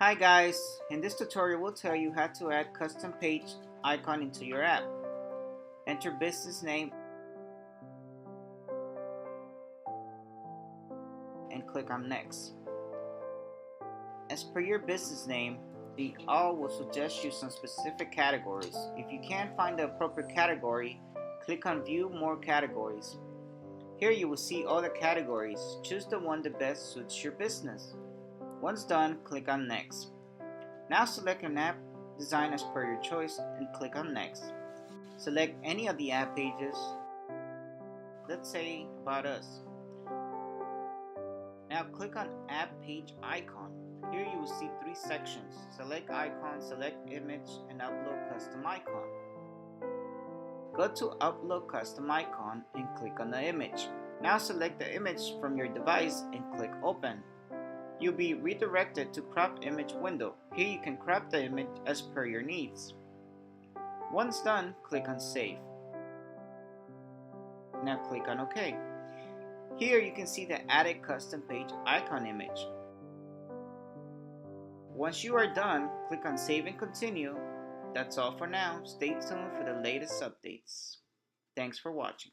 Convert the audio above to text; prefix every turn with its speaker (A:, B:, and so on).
A: Hi guys, in this tutorial we'll tell you how to add custom page icon into your app. Enter business name and click on next. As per your business name, the all will suggest you some specific categories. If you can't find the appropriate category, click on view more categories. Here you will see all the categories. Choose the one that best suits your business. Once done, click on next. Now select an app design as per your choice and click on next. Select any of the app pages, let's say about us. Now click on app page icon. Here you will see three sections. Select icon, select image, and upload custom icon. Go to upload custom icon and click on the image. Now select the image from your device and click open. You'll be redirected to crop image window. Here you can crop the image as per your needs. Once done, click on save. Now click on OK. Here you can see the added custom page icon image. Once you are done, click on save and continue. That's all for now. Stay tuned for the latest updates. Thanks for watching.